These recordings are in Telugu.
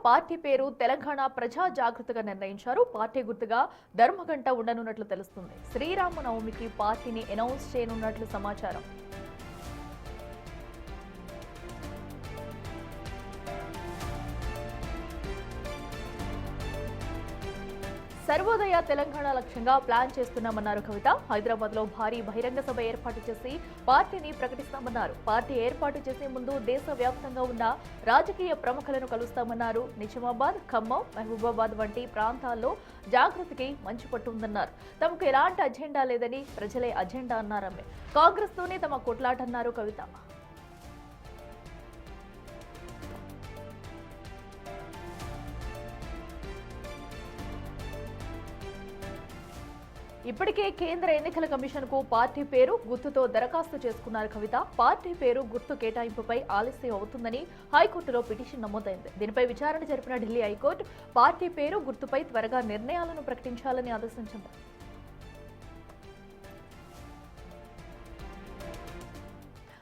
పార్టీ పేరు తెలంగాణ ప్రజా జాగృతిగా నిర్ణయించారు. పార్టీ గుర్తుగా ధర్మగంట ఉండనున్నట్లు తెలుస్తుంది. శ్రీరామనవమికి పార్టీని అనౌన్స్ చేయనున్నట్లు సమాచారం. సర్వోదయ తెలంగాణ లక్ష్యంగా ప్లాన్ చేస్తున్నామన్నారు కవిత. హైదరాబాద్ లో భారీ బహిరంగ సభ ఏర్పాటు చేసి పార్టీని ప్రకటిస్తామన్నారు. పార్టీ ఏర్పాటు చేసే ముందు దేశవ్యాప్తంగా ఉన్న రాజకీయ ప్రముఖులను కలుస్తామన్నారు. నిజామాబాద్, ఖమ్మం, మహబూబాబాద్ వంటి ప్రాంతాల్లో జాగృతికి మంచి పట్టు ఉందన్నారు. తమకు ఎలాంటి అజెండా లేదని ప్రజలే అజెండా అన్నారామె. కాంగ్రెస్ తోనే తమ కొట్లాటన్నారు కవిత. ఇప్పటికే కేంద్ర ఎన్నికల కమిషన్ కు పార్టీ పేరు గుర్తుతో దరఖాస్తు చేసుకున్నారు కవిత. పార్టీ పేరు గుర్తు కేటాయింపుపై ఆలస్యం అవుతుందని హైకోర్టులో పిటిషన్ నమోదైంది. దీనిపై విచారణ జరిపిన ఢిల్లీ హైకోర్టు పార్టీ పేరు గుర్తుపై త్వరగా నిర్ణయాలను ప్రకటించాలని ఆదేశించింది.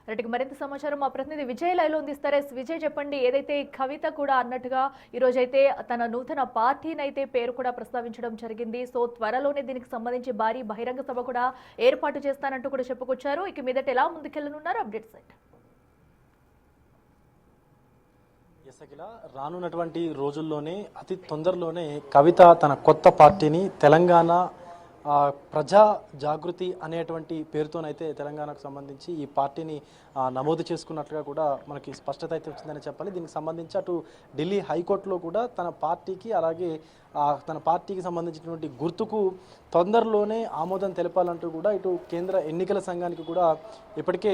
రెడ్డికి మరింత సమాచారం మా ప్రతినిధి విజయ్ లైవ్లో అందిస్తారు. విజయ్, చెప్పండి, ఏదైతే కవిత కూడా అన్నట్టుగా ఈరోజైతే తన నూతన పార్టీని అయితే పేరు కూడా ప్రస్తావించడం జరిగింది. సో త్వరలోనే దీనికి సంబంధించి భారీ బహిరంగ సభ కూడా ఏర్పాటు చేస్తానంటూ కూడా చెప్పుకొచ్చారు. ఇక మీదట ఎలా ముందుకెళ్లనున్నారు? అప్డేట్స్ ఏంటి? రానున్నటువంటి రోజుల్లోనే అతి తొందరలోనే కవిత తన కొత్త పార్టీని తెలంగాణ ప్రజా జాగృతి అనేటువంటి పేరుతోనైతే తెలంగాణకు సంబంధించి ఈ పార్టీని నమోదు చేసుకున్నట్లుగా కూడా మనకి స్పష్టత అయితే వచ్చిందని చెప్పాలి. దీనికి సంబంధించి అటు ఢిల్లీ హైకోర్టులో కూడా తన పార్టీకి అలాగే తన పార్టీకి సంబంధించినటువంటి గుర్తుకు తొందరలోనే ఆమోదం తెలపాలంటూ కూడా ఇటు కేంద్ర ఎన్నికల సంఘానికి కూడా ఇప్పటికే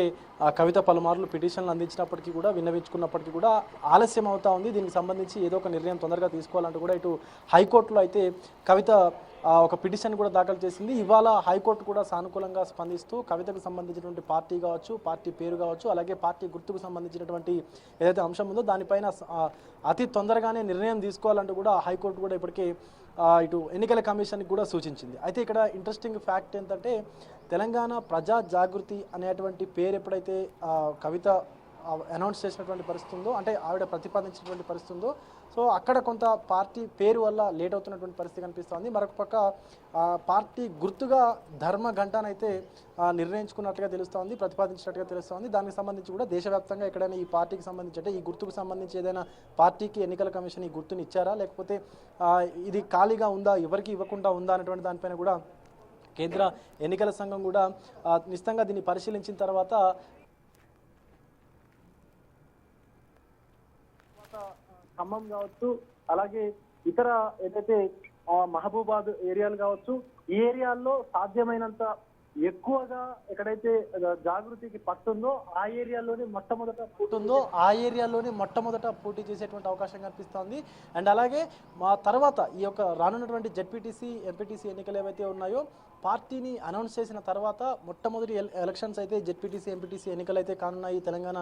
కవిత పలుమార్లు పిటిషన్లు అందించినప్పటికీ కూడా విన్నవించుకున్నప్పటికీ కూడా ఆలస్యం అవుతా ఉంది. దీనికి సంబంధించి ఏదో ఒక నిర్ణయం తొందరగా తీసుకోవాలంటూ కూడా ఇటు హైకోర్టులో అయితే కవిత ఒక పిటిషన్ కూడా దాఖలు చేసింది. ఇవాళ హైకోర్టు కూడా సానుకూలంగా స్పందిస్తూ కవితకు సంబంధించినటువంటి పార్టీ కావచ్చు, పార్టీ పేరు కావచ్చు, అలాగే పార్టీ గుర్తుకు సంబంధించినటువంటి ఏదైతే అంశం ఉందో దానిపైన అతి తొందరగానే నిర్ణయం తీసుకోవాలంటూ కూడా హైకోర్టు కూడా ఇప్పటికే ఇటు ఎన్నికల కమిషన్కి కూడా సూచించింది. అయితే ఇక్కడ ఇంట్రెస్టింగ్ ఫ్యాక్ట్ ఏంటంటే తెలంగాణ ప్రజా జాగృతి అనేటువంటి పేరు ఎప్పుడైతే కవిత అనౌన్స్ చేసినటువంటి పరిస్థితి ఉందో, అంటే ఆవిడ ప్రతిపాదించినటువంటి పరిస్థితి ఉందో, సో అక్కడ కొంత పార్టీ పేరు వల్ల లేట్ అవుతున్నటువంటి పరిస్థితి కనిపిస్తోంది. మరొక పక్క పార్టీ గుర్తుగా ధర్మ గంటనైతే నిర్ణయించుకున్నట్లుగా తెలుస్తోంది, ప్రతిపాదించినట్టుగా తెలుస్తోంది. దానికి సంబంధించి కూడా దేశవ్యాప్తంగా ఎక్కడైనా ఈ పార్టీకి సంబంధించి అంటే ఈ గుర్తుకు సంబంధించి ఏదైనా పార్టీకి ఎన్నికల కమిషన్ ఈ గుర్తుని ఇచ్చారా, లేకపోతే ఇది ఖాళీగా ఉందా, ఎవరికి ఇవ్వకుండా ఉందా అనేటువంటి దానిపైన కూడా కేంద్ర ఎన్నికల సంఘం కూడా నిశ్చితంగా దీన్ని పరిశీలించిన తర్వాత ఖమ్మం కావచ్చు, అలాగే ఇతర ఏదైతే మహబూబాద్ ఏరియాలు కావచ్చు, ఈ ఏరియాల్లో సాధ్యమైనంత ఎక్కువగా ఎక్కడైతే జాగృతికి పట్టుందో ఆ ఏరియాలోనే మొట్టమొదట పోటీ చేసేటువంటి అవకాశం కనిపిస్తోంది. అండ్ అలాగే మా తర్వాత ఈ యొక్క రానున్నటువంటి జెడ్పీటీసీ, ఎంపీటీసీ ఎన్నికలు ఏవైతే ఉన్నాయో పార్టీని అనౌన్స్ చేసిన తర్వాత మొట్టమొదటి ఎలక్షన్స్ అయితే జెడ్పీటీసీ, ఎంపీటీసీ ఎన్నికలు అయితే కానున్నాయి తెలంగాణ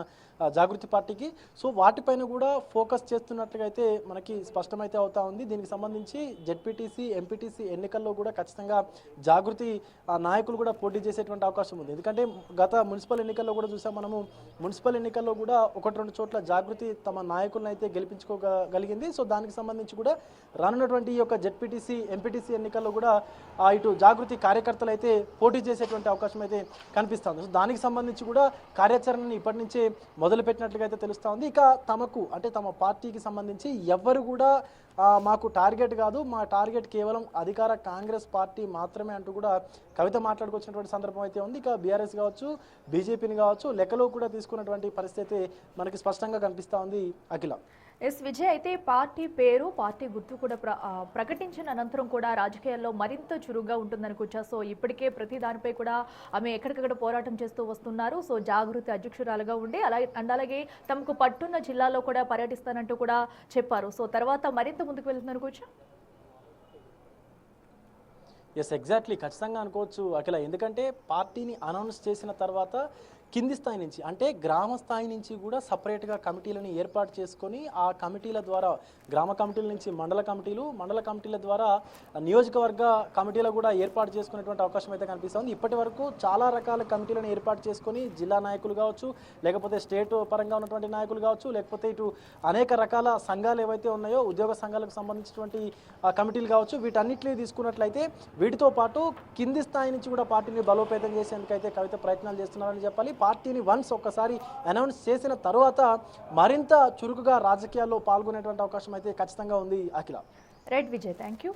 జాగృతి పార్టీకి. సో వాటిపైన కూడా ఫోకస్ చేస్తున్నట్లుగా అయితే మనకి స్పష్టమైతే అవుతా ఉంది. దీనికి సంబంధించి జెడ్పీటీసీ, ఎంపీటీసీ ఎన్నికల్లో కూడా ఖచ్చితంగా జాగృతి నాయకులు కూడా పోటీ చేసేటువంటి అవకాశం ఉంది. ఎందుకంటే గత మున్సిపల్ ఎన్నికల్లో కూడా చూసాం మనము, మున్సిపల్ ఎన్నికల్లో కూడా 1-2 చోట్ల జాగృతి తమ నాయకులను అయితే గెలిపించుకోగలిగింది. సో దానికి సంబంధించి కూడా రానున్నటువంటి ఈ యొక్క జెడ్పీటీసీ, ఎంపీటీసీ ఎన్నికల్లో కూడా ఇటు జాగృతి కార్యకర్తలు అయితే పోటీ చేసేటువంటి అవకాశం అయితే కనిపిస్తుంది. సో దానికి సంబంధించి కూడా కార్యాచరణని ఇప్పటి నుంచే మొదలుపెట్టినట్లుగా అయితే తెలుస్తూ ఉంది. ఇక తమకు అంటే తమ పార్టీకి సంబంధించి ఎవరు కూడా మాకు టార్గెట్ కాదు, మా టార్గెట్ కేవలం అధికార కాంగ్రెస్ పార్టీ మాత్రమే అంటూ కూడా కవిత మాట్లాడుకొచ్చినటువంటి సందర్భం అయితే ఉంది. ఇక బీఆర్ఎస్ కావచ్చు, బీజేపీని కావచ్చు లెక్కలో కూడా తీసుకున్నటువంటి పరిస్థితి మనకి స్పష్టంగా కనిపిస్తూ ఉంది. అఖిల. విజయ్, అయితే పార్టీ పేరు, పార్టీ గుర్తు కూడా ప్రకటించిన అనంతరం కూడా రాజకీయాల్లో మరింత చురుగ్గా ఉంటుందనుకోవచ్చా? సో ఇప్పటికే ప్రతి దానిపై కూడా ఆమె ఎక్కడికక్కడ పోరాటం చేస్తూ వస్తున్నారు. సో జాగృతి అధ్యక్షురాలుగా ఉండి అలాగే తమకు పట్టున్న జిల్లాలో కూడా పర్యటిస్తానంటూ కూడా చెప్పారు. సో తర్వాత మరింత ముందుకు వెళ్తుందనుకోవచ్చా? ఎస్, ఎగ్జాక్ట్లీ, ఖచ్చితంగా అనుకోవచ్చు అఖిల. ఎందుకంటే పార్టీని అనౌన్స్ చేసిన తర్వాత కింది స్థాయి నుంచి అంటే గ్రామ స్థాయి నుంచి కూడా సపరేట్గా కమిటీలను ఏర్పాటు చేసుకొని ఆ కమిటీల ద్వారా గ్రామ కమిటీల నుంచి మండల కమిటీలు, మండల కమిటీల ద్వారా నియోజకవర్గ కమిటీలు కూడా ఏర్పాటు చేసుకునేటువంటి అవకాశం అయితే కనిపిస్తుంది. ఇప్పటి వరకు చాలా రకాల కమిటీలను ఏర్పాటు చేసుకొని జిల్లా నాయకులు కావచ్చు, లేకపోతే స్టేట్ పరంగా ఉన్నటువంటి నాయకులు కావచ్చు, లేకపోతే ఇటు అనేక రకాల సంఘాలు ఏవైతే ఉన్నాయో ఉద్యోగ సంఘాలకు సంబంధించినటువంటి కమిటీలు కావచ్చు, వీటన్నిటిని తీసుకున్నట్లయితే వీటితో పాటు కింది స్థాయి నుంచి కూడా పార్టీని బలోపేతం చేసేందుకైతే కవిత ప్రయత్నాలు చేస్తున్నారని చెప్పాలి. పార్టీని వన్స్ ఒక్కసారి అనౌన్స్ చేసిన తర్వాత మరింత చురుకుగా రాజకీయాల్లో పాల్గొనేటువంటి అవకాశం అయితే ఖచ్చితంగా ఉంది. Akhila. Right Vijay, thank you.